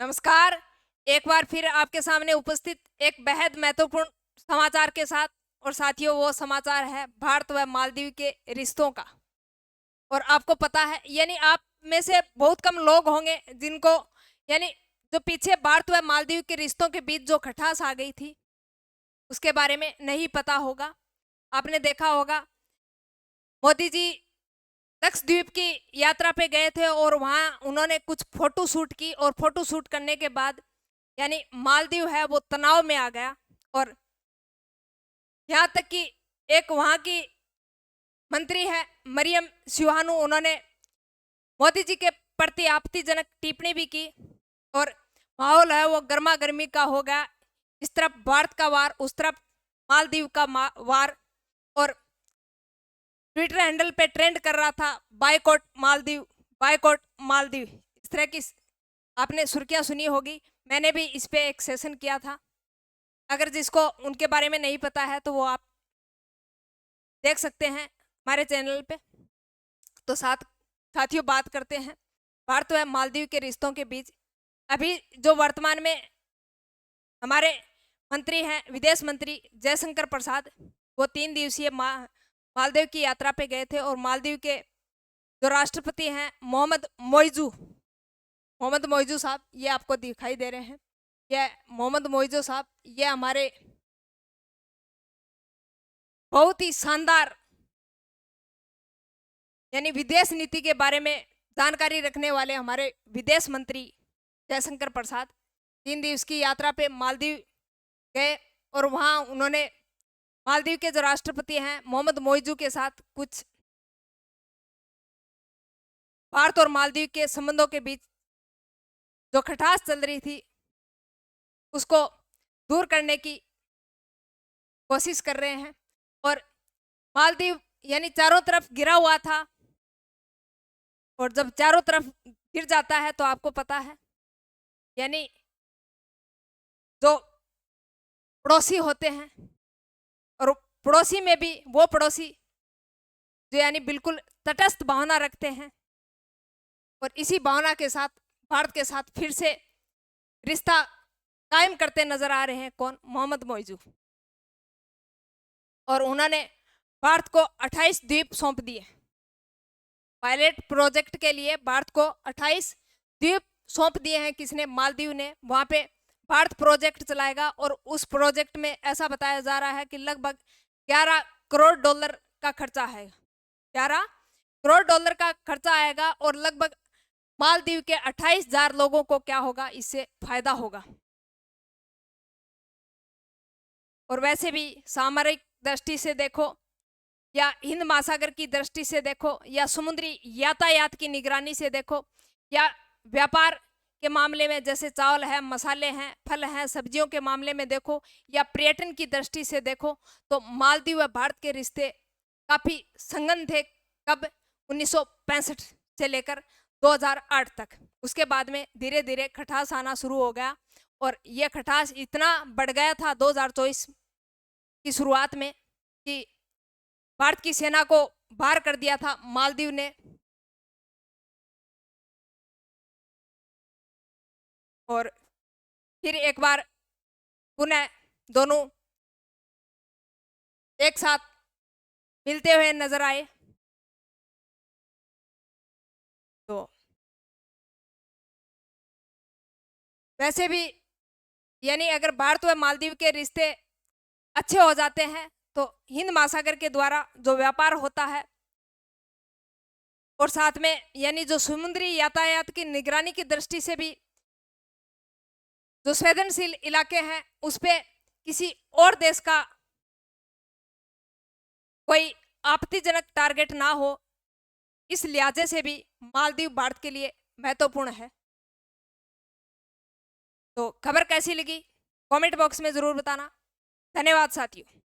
नमस्कार। एक बार फिर आपके सामने उपस्थित एक बेहद महत्वपूर्ण समाचार के साथ। और साथियों, वो समाचार है भारत व मालदीव के रिश्तों का। और आपको पता है, यानी आप में से बहुत कम लोग होंगे जिनको यानी जो पीछे भारत व मालदीव के रिश्तों के बीच जो खटास आ गई थी उसके बारे में नहीं पता होगा। आपने देखा होगा, मोदी जी लक्षद्वीप की यात्रा पे गए थे और वहां उन्होंने कुछ फोटो शूट की। और फोटो शूट करने के बाद यानी मालदीव है वो तनाव में आ गया। और यहाँ तक कि एक वहां की मंत्री है मरियम सिहानू, उन्होंने मोदी जी के प्रति आपत्तिजनक टिप्पणी भी की। और माहौल है वो गर्मा गर्मी का हो गया। इस तरफ भारत का वार, उस तरफ मालदीव का वार। और ट्विटर हैंडल पे ट्रेंड कर रहा था बायकॉट मालदीव, बायकॉट मालदीव। इस तरह की आपने सुर्खियां सुनी होगी। मैंने भी इस पे एक सेशन किया था। अगर जिसको उनके बारे में नहीं पता है तो वो आप देख सकते हैं हमारे चैनल पे। तो साथियों, बात करते हैं भारत व मालदीव के रिश्तों के बीच। अभी जो वर्तमान में हमारे मंत्री हैं, विदेश मंत्री जयशंकर प्रसाद, वो 3 दिवसीय मालदीव की यात्रा पे गए थे। और मालदीव के जो राष्ट्रपति हैं मोहम्मद मोइजू साहब, ये आपको दिखाई दे रहे हैं। ये मोहम्मद मोइजू साहब, ये हमारे बहुत ही शानदार यानी विदेश नीति के बारे में जानकारी रखने वाले हमारे विदेश मंत्री जयशंकर प्रसाद 3 दिवस की यात्रा पे मालदीव गए। और वहां उन्होंने मालदीव के जो राष्ट्रपति हैं मोहम्मद मोइजू के साथ कुछ भारत और मालदीव के संबंधों के बीच जो खटास चल रही थी उसको दूर करने की कोशिश कर रहे हैं। और मालदीव यानी चारों तरफ गिरा हुआ था। और जब चारों तरफ गिर जाता है तो आपको पता है, यानी जो पड़ोसी होते हैं, और पड़ोसी में भी वो पड़ोसी जो यानी बिल्कुल तटस्थ भावना रखते हैं। और इसी भावना के साथ भारत के साथ फिर से रिश्ता कायम करते नजर आ रहे हैं कौन? मोहम्मद मोइजू। और उन्होंने भारत को 28 द्वीप सौंप दिए। पायलट प्रोजेक्ट के लिए भारत को 28 द्वीप सौंप दिए हैं। किसने? मालदीव ने। वहां पे भारत प्रोजेक्ट चलाएगा। और उस प्रोजेक्ट में ऐसा बताया जा रहा है कि लगभग 11 करोड़ डॉलर का खर्चा है। 11 करोड़ डॉलर का खर्चा आएगा। और लगभग मालदीव के 28,000 लोगों को क्या होगा? इससे फायदा होगा। और वैसे भी सामरिक दृष्टि से देखो, या हिंद महासागर की दृष्टि से देखो, या समुद्री यातायात की निगरानी से देखो, या व्यापार के मामले में जैसे चावल है, मसाले हैं, फल हैं, सब्जियों के मामले में देखो, या पर्यटन की दृष्टि से देखो, तो मालदीव व भारत के रिश्ते काफी संगन थे। कब? 1965 से लेकर 2008 तक। उसके बाद में धीरे धीरे खटास आना शुरू हो गया। और यह खटास इतना बढ़ गया था 2024 की शुरुआत में कि भारत की सेना को बाहर कर दिया था मालदीव ने। और फिर एक बार पुनः दोनों एक साथ मिलते हुए नजर आए। तो वैसे भी यानी अगर भारत व मालदीव के रिश्ते अच्छे हो जाते हैं तो हिंद महासागर के द्वारा जो व्यापार होता है, और साथ में यानी जो समुद्री यातायात की निगरानी की दृष्टि से भी जो संवेदनशील इलाके हैं उस पे किसी और देश का कोई आपत्तिजनक टारगेट ना हो, इस लिहाजे से भी मालदीव भारत के लिए महत्वपूर्ण है। तो खबर कैसी लगी कमेंट बॉक्स में जरूर बताना। धन्यवाद साथियों।